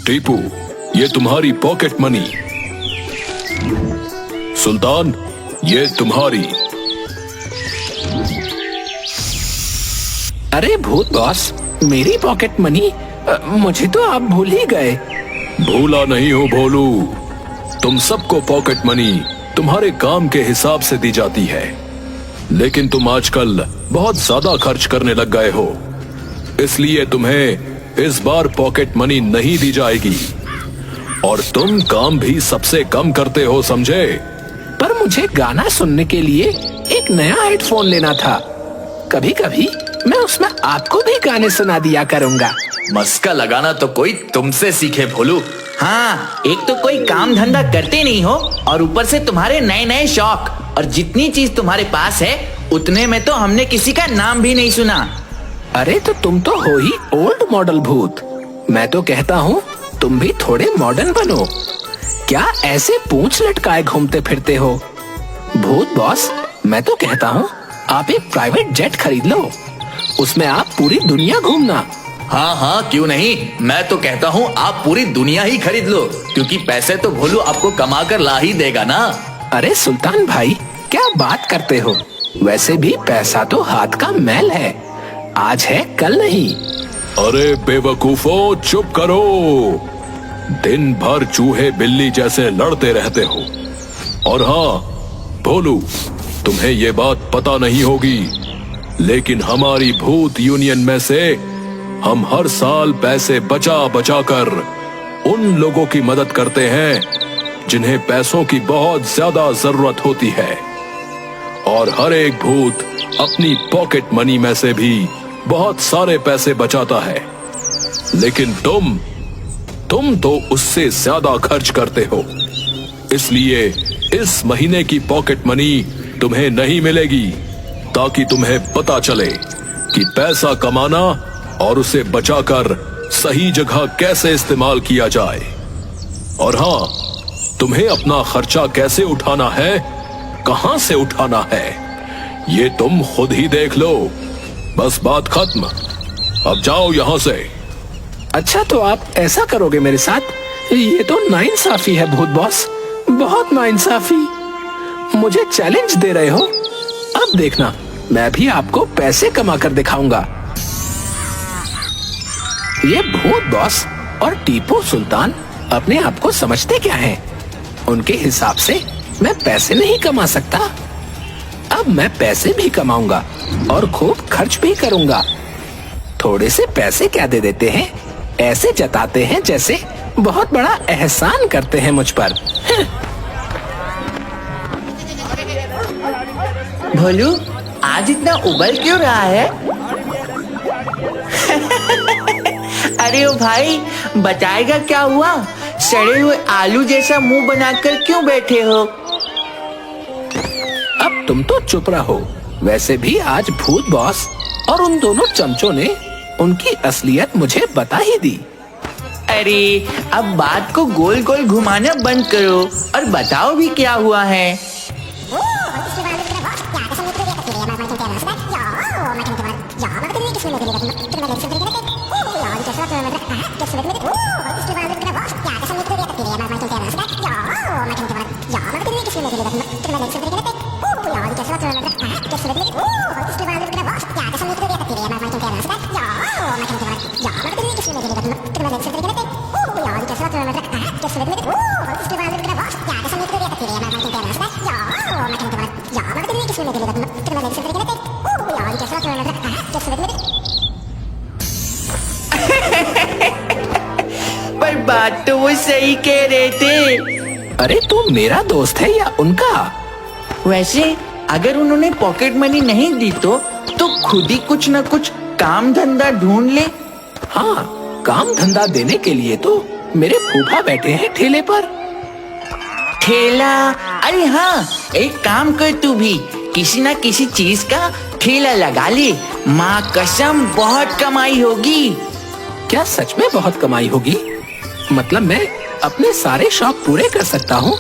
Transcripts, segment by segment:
टीपू, ये तुम्हारी pocket money. सुल्तान, ये तुम्हारी। अरे भूत बॉस, मेरी पॉकेट मनी? मुझे तो आप भूल ही गए। भूला नहीं हो भोलू, तुम सबको पॉकेट मनी तुम्हारे काम के हिसाब से दी जाती है, लेकिन तुम आजकल बहुत ज्यादा खर्च करने लग गए हो, इसलिए तुम्हें इस बार पॉकेट मनी नहीं दी जाएगी। और तुम काम भी सबसे कम करते हो, समझे? पर मुझे गाना सुनने के लिए एक नया हेडफोन लेना था। कभी कभी मैं उसमें आपको भी गाने सुना दिया करूँगा। मस्का लगाना तो कोई तुमसे सीखे भोलू। हाँ, एक तो कोई काम धंधा करते नहीं हो और ऊपर से तुम्हारे नए नए शौक, और जितनी चीज तुम्हारे पास है उतने में तो हमने किसी का नाम भी नहीं सुना। अरे तो तुम तो हो ही ओल्ड मॉडल भूत। मैं तो कहता हूँ तुम भी थोड़े मॉडर्न बनो। क्या ऐसे पूंछ लटकाए घूमते फिरते हो? भूत बॉस, मैं तो कहता हूँ आप एक प्राइवेट जेट खरीद लो, उसमें आप पूरी दुनिया घूमना। हाँ हाँ, क्यों नहीं। मैं तो कहता हूँ आप पूरी दुनिया ही खरीद लो, क्योंकि पैसे तो भोलू आपको कमा कर ला ही देगा ना। अरे सुल्तान भाई, क्या बात करते हो? वैसे भी पैसा तो हाथ का मैल है, आज है कल नहीं। अरे बेवकूफो, चुप करो। दिन भर चूहे बिल्ली जैसे लड़ते रहते हो। और हाँ भोलू, तुम्हें ये बात पता नहीं होगी, लेकिन हमारी भूत यूनियन में से हम हर साल पैसे बचा बचा कर उन लोगों की मदद करते हैं जिन्हें पैसों की बहुत ज्यादा जरूरत होती है। और हर एक भूत अपनी पॉकेट मनी में से भी बहुत सारे पैसे बचाता है, लेकिन तुम तो उससे ज्यादा खर्च करते हो। इसलिए इस महीने की पॉकेट मनी तुम्हें नहीं मिलेगी, ताकि तुम्हें पता चले कि पैसा कमाना और उसे बचाकर सही जगह कैसे इस्तेमाल किया जाए। और हाँ, तुम्हें अपना खर्चा कैसे उठाना है, कहां से उठाना है, ये तुम खुद ही देख लो। बस बात खत्म, अब जाओ यहां से। अच्छा, तो आप ऐसा करोगे मेरे साथ? ये तो नाइंसाफी है भूत बॉस, बहुत नाइंसाफी। मुझे चैलेंज दे रहे हो? अब देखना, मैं भी आपको पैसे कमा कर दिखाऊंगा। ये भूत बॉस और टीपू सुल्तान अपने आप को समझते क्या हैं? उनके हिसाब से मैं पैसे नहीं कमा सकता। अब मैं पैसे भी कमाऊंगा और खूब खर्च भी करूंगा। थोड़े से पैसे क्या दे देते हैं, ऐसे जताते हैं जैसे बहुत बड़ा एहसान करते हैं मुझ पर। भोलू, आज इतना उबल क्यों रहा है? अरे ओ भाई, बताएगा क्या हुआ? सड़े हुए आलू जैसा मुंह बनाकर क्यों बैठे हो? अब तुम तो चुप रहो। वैसे भी आज भूत बॉस और उन दोनों चमचों ने उनकी असलियत मुझे बता ही दी। अरे अब बात को गोल गोल घुमाना बंद करो और बताओ भी क्या हुआ है। पर बात तो वो सही कह रहे थे। अरे तू मेरा दोस्त है या उनका? वैसे अगर उन्होंने पॉकेट मनी नहीं दी तो खुद ही कुछ न कुछ काम धंधा ढूंढ ले। हाँ, काम धंधा देने के लिए तो मेरे फूफा बैठे हैं ठेले पर। ठेला? अरे हाँ, एक काम कर, तू भी किसी ना किसी चीज का ठेला लगा ले। माँ कसम, बहुत कमाई होगी। क्या सच में बहुत कमाई होगी? मतलब मैं अपने सारे शौक पूरे कर सकता हूँ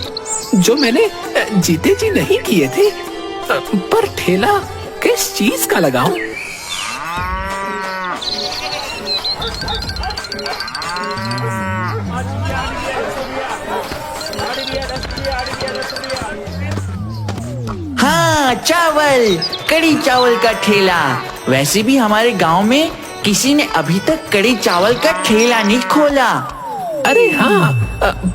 जो मैंने जीते जी नहीं किए थे। पर ठेला किस चीज का लगाऊं? हाँ, चावल, कड़ी चावल का ठेला। वैसे भी हमारे गांव में किसी ने अभी तक कड़ी चावल का ठेला नहीं खोला। अरे हाँ,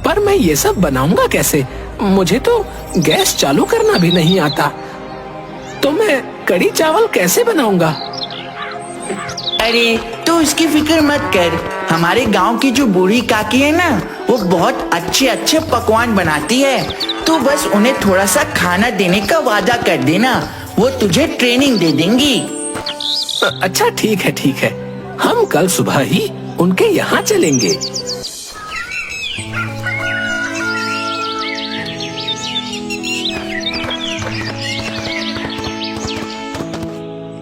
पर मैं ये सब बनाऊंगा कैसे? मुझे तो गैस चालू करना भी नहीं आता, तो मैं कड़ी चावल कैसे बनाऊंगा? अरे तो उसकी फिक्र मत कर। हमारे गांव की जो बूढ़ी काकी है ना, वो बहुत अच्छे अच्छे पकवान बनाती है। तो बस उन्हें थोड़ा सा खाना देने का वादा कर देना, वो तुझे ट्रेनिंग दे देंगी। अच्छा ठीक है ठीक है, हम कल सुबह ही उनके यहाँ चलेंगे।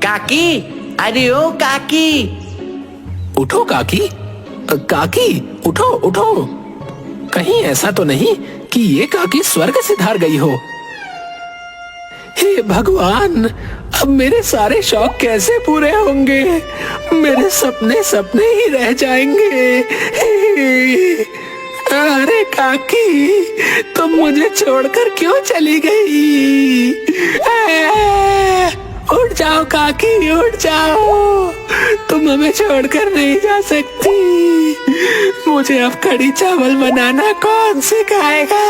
काकी, अरे ओ काकी। उठो काकी, काकी उठो उठो। कहीं ऐसा तो नहीं कि ये काकी स्वर्ग से धार गई हो? हे भगवान, अब मेरे सारे शौक कैसे पूरे होंगे? मेरे सपने सपने ही रह जाएंगे। अरे काकी, तुम मुझे छोड़कर क्यों चली गई? उठ जाओ काकी, उठ जाओ, तुम हमें छोड़कर नहीं जा सकती। मुझे अब कड़ी चावल बनाना कौन सिखाएगा?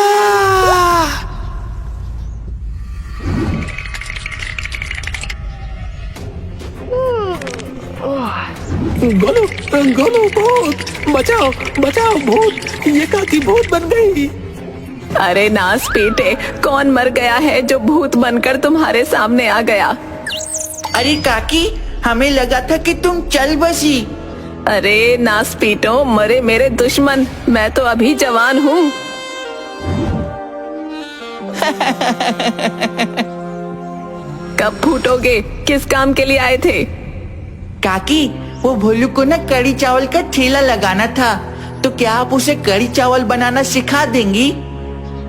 गोलू, गोलू, भूत, बचाओ बचाओ, भूत, ये काकी भूत बन गई। अरे नास पीटे, कौन मर गया है जो भूत बनकर तुम्हारे सामने आ गया? अरे काकी, हमें लगा था कि तुम चल बसी। अरे नास पीटो, मरे मेरे दुश्मन, मैं तो अभी जवान हूँ। कब फूटोगे? किस काम के लिए आए थे? काकी, वो भोलू को ना कड़ी चावल का ठेला लगाना था, तो क्या आप उसे कड़ी चावल बनाना सिखा देंगी?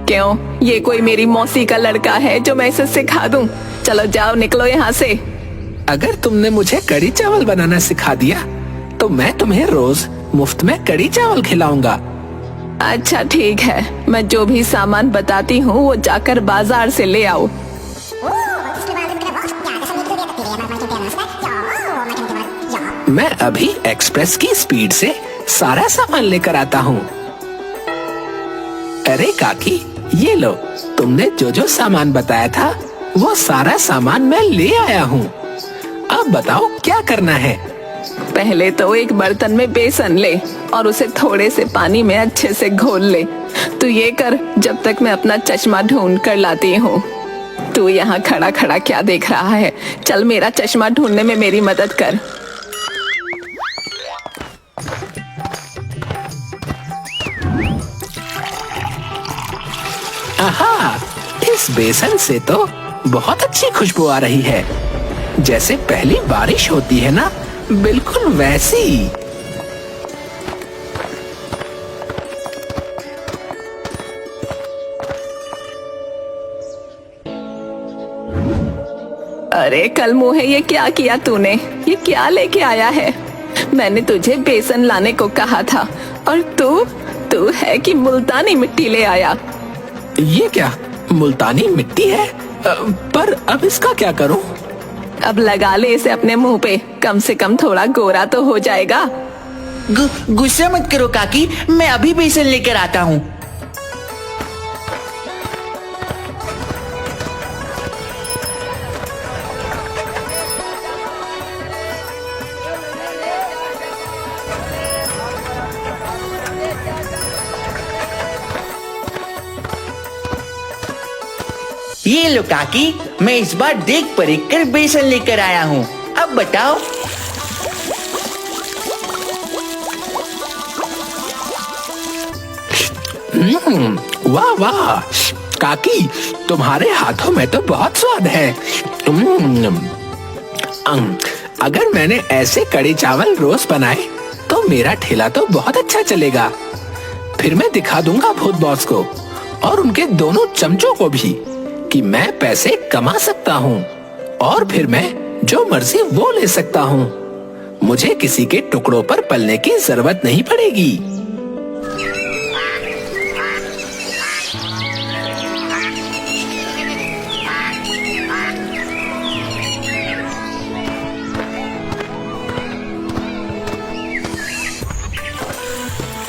क्यों, ये कोई मेरी मौसी का लड़का है जो मैं इसे सिखा दूं? चलो जाओ, निकलो यहाँ से। अगर तुमने मुझे कड़ी चावल बनाना सिखा दिया तो मैं तुम्हें रोज मुफ्त में कड़ी चावल खिलाऊंगा। अच्छा ठीक है, मैं जो भी सामान बताती हूँ वो जाकर बाजार से ले आओ। मैं अभी एक्सप्रेस की स्पीड से सारा सामान लेकर आता हूँ। अरे काकी, ये लो, तुमने जो जो सामान बताया था वो सारा सामान मैं ले आया हूँ। अब बताओ क्या करना है? पहले तो एक बर्तन में बेसन ले और उसे थोड़े से पानी में अच्छे से घोल ले। तू ये कर, जब तक मैं अपना चश्मा ढूंढ कर लाती हूँ। तू यहाँ खड़ा खड़ा क्या देख रहा है? चल मेरा चश्मा ढूंढने में मेरी मदद कर। आहा, इस बेसन से तो बहुत अच्छी खुशबू आ रही है, जैसे पहली बारिश होती है ना, बिल्कुल वैसी। अरे कल मुँहे, ये क्या किया तूने? ये क्या लेके आया है? मैंने तुझे बेसन लाने को कहा था और तू है कि मुल्तानी मिट्टी ले आया। ये क्या मुल्तानी मिट्टी है? पर अब इसका क्या करूं? अब लगा ले इसे अपने मुंह पे, कम से कम थोड़ा गोरा तो हो जाएगा। गुस्सा मत करो काकी, मैं अभी बेसन लेकर आता हूँ। ये लो काकी, मैं इस बार देख परख कर बेसन लेकर आया हूँ। अब बताओ। वाह वाह काकी, तुम्हारे हाथों में तो बहुत स्वाद है। अगर मैंने ऐसे कड़ी चावल रोज बनाए तो मेरा ठेला तो बहुत अच्छा चलेगा। फिर मैं दिखा दूंगा भूत बॉस को और उनके दोनों चमचों को भी कि मैं पैसे कमा सकता हूँ और फिर मैं जो मर्जी वो ले सकता हूँ। मुझे किसी के टुकड़ों पर पलने की जरूरत नहीं पड़ेगी।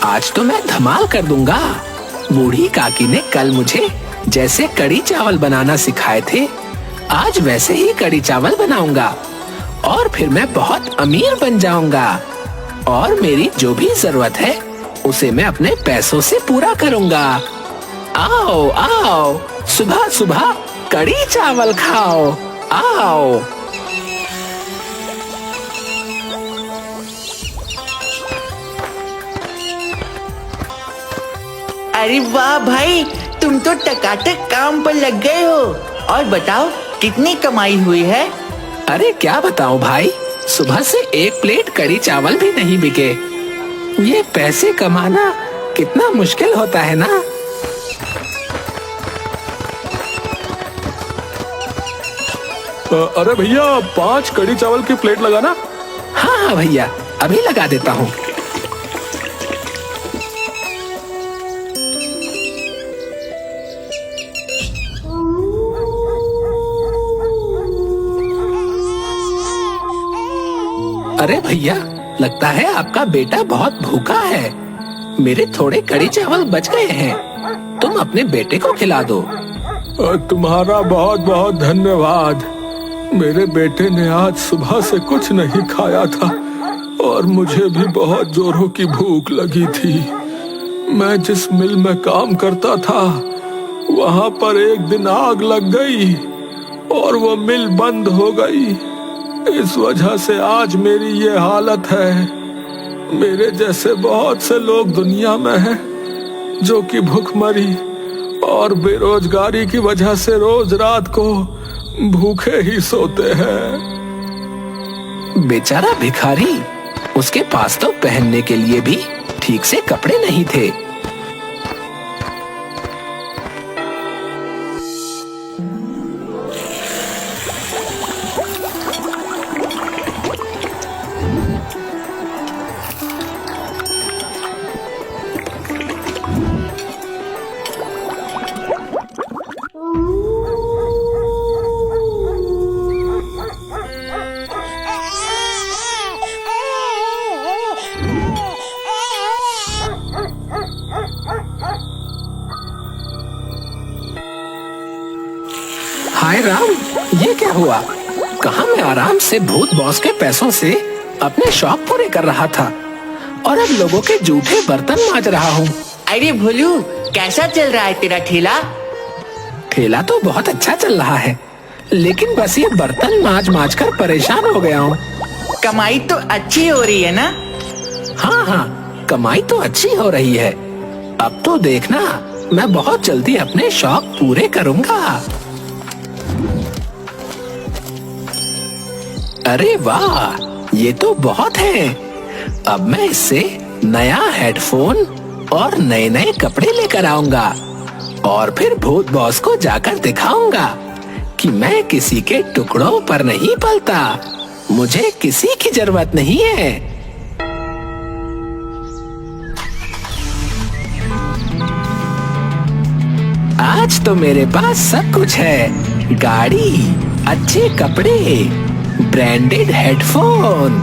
आज तो मैं धमाल कर दूंगा। बूढ़ी काकी ने कल मुझे जैसे कड़ी चावल बनाना सिखाए थे, आज वैसे ही कड़ी चावल बनाऊंगा और फिर मैं बहुत अमीर बन जाऊंगा और मेरी जो भी जरूरत है उसे मैं अपने पैसों से पूरा करूंगा। आओ आओ, सुबह सुबह कड़ी चावल खाओ, आओ। अरे वाह भाई, तुम तो टकाटक काम पर लग गए हो। और बताओ कितनी कमाई हुई है? अरे क्या बताऊं भाई, सुबह से एक प्लेट कड़ी चावल भी नहीं बिके। ये पैसे कमाना कितना मुश्किल होता है ना। अरे भैया 5 कड़ी चावल की प्लेट लगाना। हाँ हाँ भैया, अभी लगा देता हूँ। अरे भैया, लगता है आपका बेटा बहुत भूखा है। मेरे थोड़े कड़ी चावल बच गए हैं, तुम अपने बेटे को खिला दो। तुम्हारा बहुत बहुत धन्यवाद। मेरे बेटे ने आज सुबह से कुछ नहीं खाया था और मुझे भी बहुत जोरों की भूख लगी थी। मैं जिस मिल में काम करता था वहां पर एक दिन आग लग गई और वो मिल बंद हो गई। इस वजह से आज मेरी ये हालत है। मेरे जैसे बहुत से लोग दुनिया में हैं जो कि भूखमरी और बेरोजगारी की वजह से रोज रात को भूखे ही सोते हैं। बेचारा भिखारी, उसके पास तो पहनने के लिए भी ठीक से कपड़े नहीं थे। हाय राम, ये क्या हुआ? कहाँ मैं आराम से भूत बॉस के पैसों से अपने शौक पूरे कर रहा था और अब लोगों के जूठे बर्तन मांज रहा हूँ। अरे भोलू, कैसा चल रहा है तेरा ठेला? ठेला तो बहुत अच्छा चल रहा है, लेकिन बस ये बर्तन मांज मांज कर परेशान हो गया हूँ। कमाई तो अच्छी हो रही है ना? हाँ हाँ, कमाई तो अच्छी हो रही है। अब तो देखना, मैं बहुत जल्दी अपने शौक पूरे करूँगा। अरे वाह, ये तो बहुत है। अब मैं इससे नया हेडफोन और नए नए कपड़े लेकर आऊंगा और फिर भूत बॉस को जाकर दिखाऊंगा कि मैं किसी के टुकड़ों पर नहीं पलता। मुझे किसी की जरूरत नहीं है। आज तो मेरे पास सब कुछ है। गाड़ी, अच्छे कपड़े, ब्रांडेड हेडफोन।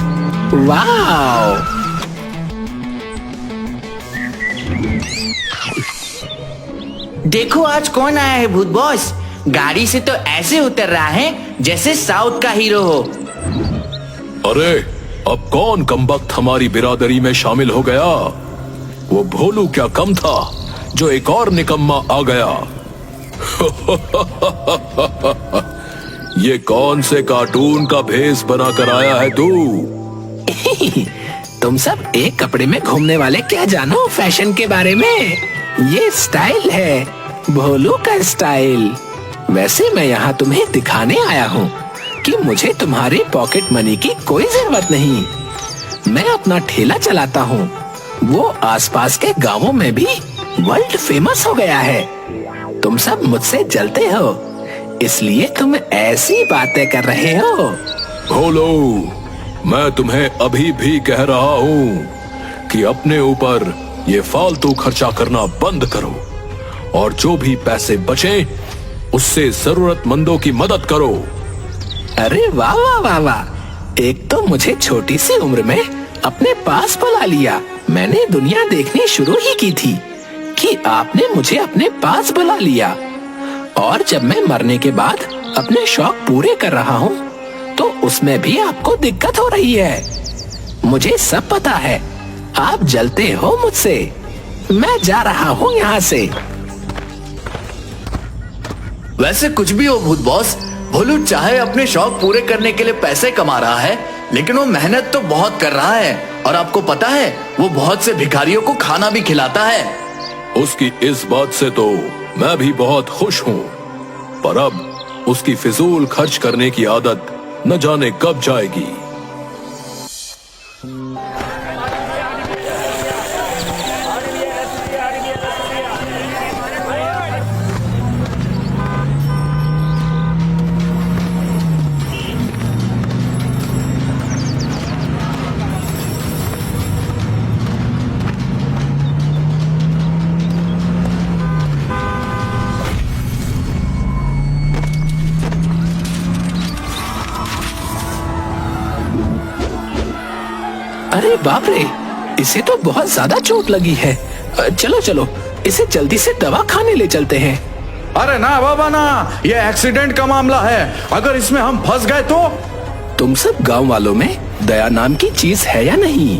वाओ! देखो आज कौन आया है भूत बॉस। गाड़ी से तो ऐसे उतर रहा है जैसे साउथ का हीरो हो। अरे अब कौन कमबख्त हमारी बिरादरी में शामिल हो गया? वो भोलू क्या कम था जो एक और निकम्मा आ गया। ये कौन से कार्टून का भेष बनाकर आया है तू? तुम सब एक कपड़े में घूमने वाले क्या जानो फैशन के बारे में। ये स्टाइल है, भोलू का स्टाइल। वैसे मैं यहाँ तुम्हें दिखाने आया हूँ कि मुझे तुम्हारे पॉकेट मनी की कोई जरूरत नहीं। मैं अपना ठेला चलाता हूँ, वो आसपास के गांवों में भी वर्ल्ड फेमस हो गया है। तुम सब मुझसे जलते हो, इसलिए तुम ऐसी बातें कर रहे हो। भोलू, मैं तुम्हें अभी भी कह रहा हूँ कि अपने ऊपर ये फालतू खर्चा करना बंद करो और जो भी पैसे बचे उससे जरूरतमंदों की मदद करो। अरे वाह वाह वाह वाह, एक तो मुझे छोटी सी उम्र में अपने पास बुला लिया। मैंने दुनिया देखनी शुरू ही की थी कि आपने मुझे अपने पास बुला लिया, और जब मैं मरने के बाद अपने शौक पूरे कर रहा हूँ तो उसमें भी आपको दिक्कत हो रही है। मुझे सब पता है, आप जलते हो मुझसे। मैं जा रहा हूँ यहाँ से। वैसे कुछ भी हो भूत बॉस, भोलू चाहे अपने शौक पूरे करने के लिए पैसे कमा रहा है, लेकिन वो मेहनत तो बहुत कर रहा है। और आपको पता है, वो बहुत से भिखारियों को खाना भी खिलाता है। उसकी इस बात से तो मैं भी बहुत खुश हूँ, पर अब उसकी फिजूल खर्च करने की आदत न जाने कब जाएगी। अरे बाप रे, इसे तो बहुत ज्यादा चोट लगी है। चलो चलो, इसे जल्दी से दवा खाने ले चलते हैं। अरे ना बाबा ना, ये एक्सीडेंट का मामला है। अगर इसमें हम फंस गए तो? तुम सब गांव वालों में दया नाम की चीज है या नहीं?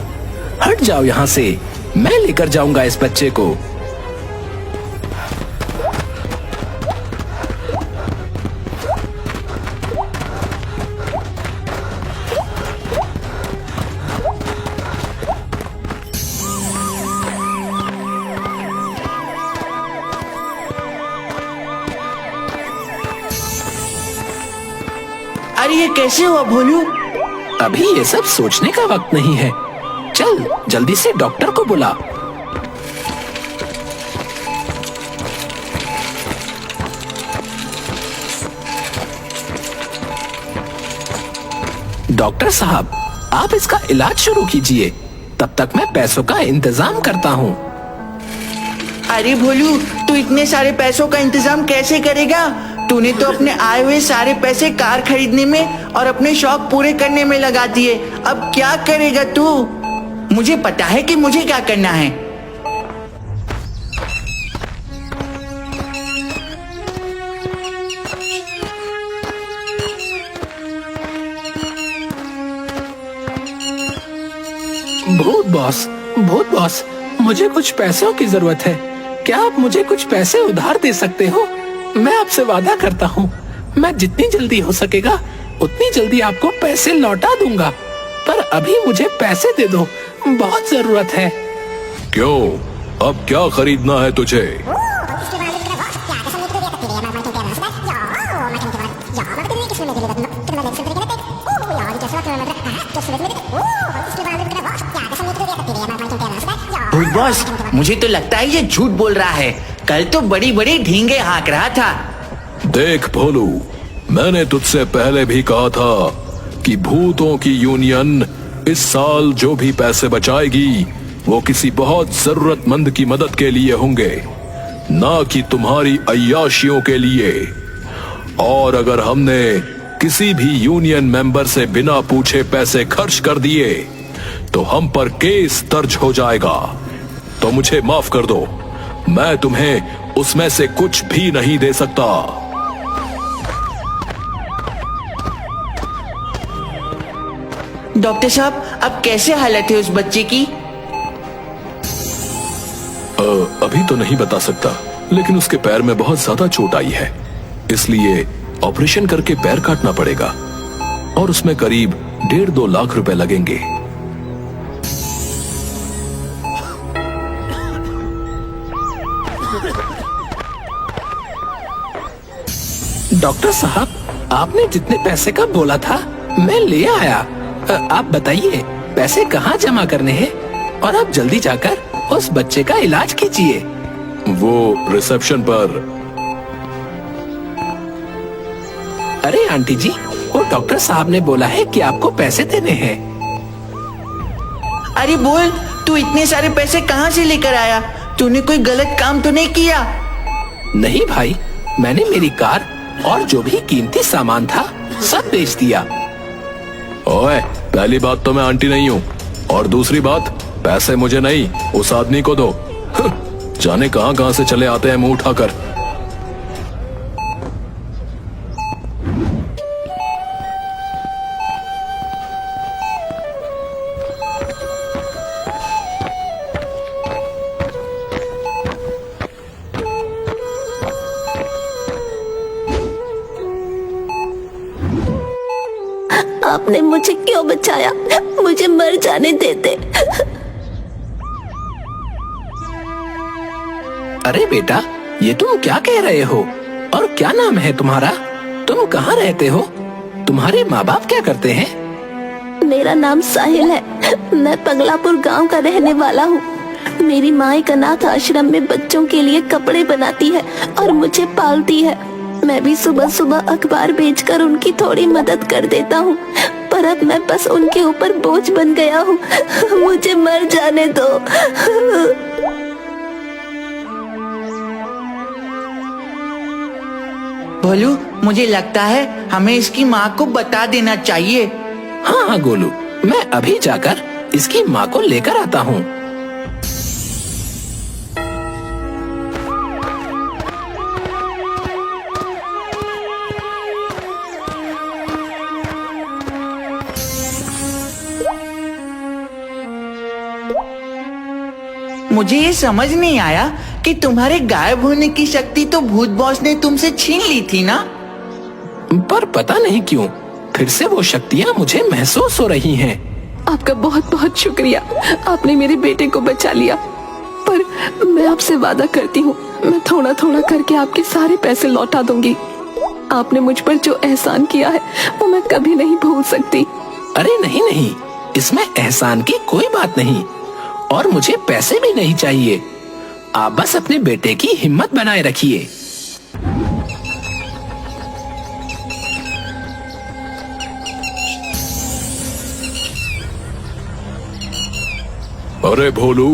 हट जाओ यहाँ से, मैं लेकर जाऊंगा इस बच्चे को। अरे ये कैसे हुआ भोलू? अभी ये सब सोचने का वक्त नहीं है। चल जल्दी से डॉक्टर को बुला। डॉक्टर साहब, आप इसका इलाज शुरू कीजिए, तब तक मैं पैसों का इंतजाम करता हूँ। अरे भोलू, तू इतने सारे पैसों का इंतजाम कैसे करेगा? तूने तो अपने आए हुए सारे पैसे कार खरीदने में और अपने शौक पूरे करने में लगा दिए। अब क्या करेगा तू? मुझे पता है कि मुझे क्या करना है। भूत बॉस, मुझे कुछ पैसों की जरूरत है। क्या आप मुझे कुछ पैसे उधार दे सकते हो? मैं आपसे वादा करता हूँ, मैं जितनी जल्दी हो सकेगा उतनी जल्दी आपको पैसे लौटा दूंगा। पर अभी मुझे पैसे दे दो, बहुत जरूरत है। क्यों, अब क्या खरीदना है तुझे? भूत बॉस, मुझे तो लगता है ये झूठ बोल रहा है। कल तो बड़ी बड़ी ढींगे हाँक रहा था। देख भोलू, मैंने तुझसे पहले भी कहा था कि भूतों की यूनियन इस साल जो भी पैसे बचाएगी वो किसी बहुत जरूरतमंद की मदद के लिए होंगे, ना कि तुम्हारी अय्याशियों के लिए। और अगर हमने किसी भी यूनियन मेंबर से बिना पूछे पैसे खर्च कर दिए तो हम पर केस दर्ज हो जाएगा। तो मुझे माफ कर दो, मैं तुम्हें उसमें से कुछ भी नहीं दे सकता। डॉक्टर साहब, अब कैसे हालत है उस बच्चे की? अभी तो नहीं बता सकता, लेकिन उसके पैर में बहुत ज्यादा चोट आई है, इसलिए ऑपरेशन करके पैर काटना पड़ेगा और उसमें करीब 1.5-2 लाख रुपए लगेंगे। डॉक्टर साहब, आपने जितने पैसे का बोला था मैं ले आया। आप बताइए पैसे कहाँ जमा करने हैं, और आप जल्दी जाकर उस बच्चे का इलाज कीजिए। वो रिसेप्शन पर। अरे आंटी जी, वो डॉक्टर साहब ने बोला है कि आपको पैसे देने हैं। अरे बोल, तू इतने सारे पैसे कहाँ से लेकर आया? तूने कोई गलत काम तो नहीं किया? नहीं भाई, मैंने मेरी कार और जो भी कीमती सामान था सब बेच दिया। ओए, पहली बात तो मैं आंटी नहीं हूँ, और दूसरी बात, पैसे मुझे नहीं, उस आदमी को दो। जाने कहां कहां से चले आते हैं मुंह उठाकर। आपने मुझे क्यों बचाया? मुझे मर जाने देते। अरे बेटा, ये तुम क्या कह रहे हो? और क्या नाम है तुम्हारा? तुम कहाँ रहते हो? तुम्हारे माँ बाप क्या करते हैं? मेरा नाम साहिल है। मैं पगलापुर गांव का रहने वाला हूँ। मेरी माँ एक अनाथ आश्रम में बच्चों के लिए कपड़े बनाती है और मुझे पालती है। मैं भी सुबह सुबह अखबार बेचकर उनकी थोड़ी मदद कर देता हूँ, पर अब मैं बस उनके ऊपर बोझ बन गया हूँ। मुझे मर जाने दो। भोलू, मुझे लगता है हमें इसकी माँ को बता देना चाहिए। हाँ हाँ गोलू, मैं अभी जाकर इसकी माँ को लेकर आता हूँ। मुझे ये समझ नहीं आया कि तुम्हारे गायब होने की शक्ति तो भूत बॉस ने तुमसे छीन ली थी ना? पर पता नहीं क्यों फिर से वो शक्तियाँ मुझे महसूस हो रही हैं। आपका बहुत बहुत शुक्रिया, आपने मेरे बेटे को बचा लिया। पर मैं आपसे वादा करती हूँ, मैं थोड़ा थोड़ा करके आपके सारे पैसे लौटा दूंगी। आपने मुझ पर जो एहसान किया है वो मैं कभी नहीं भूल सकती। अरे नहीं नहीं, इसमें एहसान की कोई बात नहीं, और मुझे पैसे भी नहीं चाहिए। आप बस अपने बेटे की हिम्मत बनाए रखिए। अरे भोलू,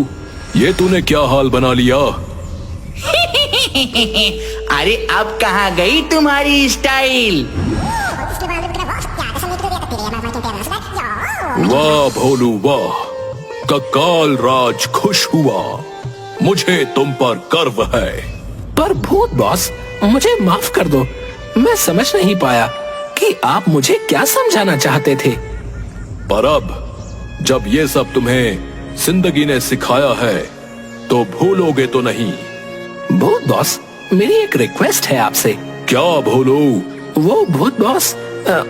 ये तूने क्या हाल बना लिया? अरे अब कहाँ गई तुम्हारी स्टाइल? वाह भोलू वाह, ककाल राज खुश हुआ। मुझे तुम पर गर्व है। पर भूत बॉस, मुझे माफ कर दो। मैं समझ नहीं पाया कि आप मुझे क्या समझाना चाहते थे। पर अब जब ये सब तुम्हें जिंदगी ने सिखाया है तो भूलोगे तो नहीं। भूत बॉस, मेरी एक रिक्वेस्ट है आपसे। क्या भोलू? वो भूत बॉस,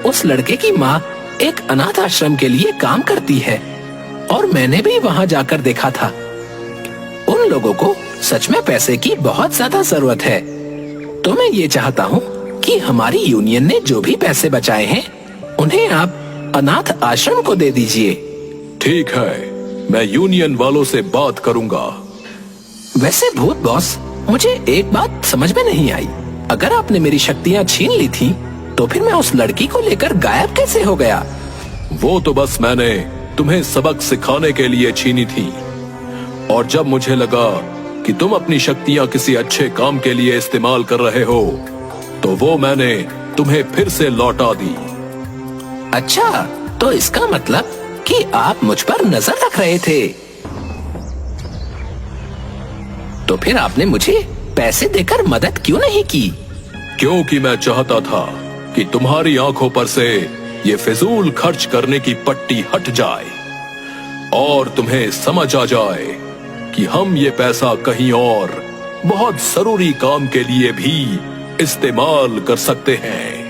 उस लड़के की माँ एक अनाथ आश्रम के लिए काम करती है और मैंने भी वहाँ जाकर देखा था। उन लोगों को सच में पैसे की बहुत ज्यादा जरूरत है। तो मैं ये चाहता हूँ कि हमारी यूनियन ने जो भी पैसे बचाए हैं उन्हें आप अनाथ आश्रम को दे दीजिए। ठीक है, मैं यूनियन वालों से बात करूंगा। वैसे भूत बॉस, मुझे एक बात समझ में नहीं आई। अगर आपने मेरी शक्तियाँ छीन ली थी तो फिर मैं उस लड़की को लेकर गायब कैसे हो गया? वो तो बस मैंने तुम्हें सबक सिखाने के लिए छीनी थी, और जब मुझे लगा कि तुम अपनी शक्तियाँ किसी अच्छे काम के लिए इस्तेमाल कर रहे हो तो वो मैंने तुम्हें फिर से लौटा दी। अच्छा, तो इसका मतलब कि आप मुझ पर नजर रख रहे थे। तो फिर आपने मुझे पैसे देकर मदद क्यों नहीं की? क्योंकि मैं चाहता था कि तुम्हारी आंखों पर से ये फिजूल खर्च करने की पट्टी हट जाए और तुम्हें समझ आ जाए कि हम ये पैसा कहीं और बहुत जरूरी काम के लिए भी इस्तेमाल कर सकते हैं।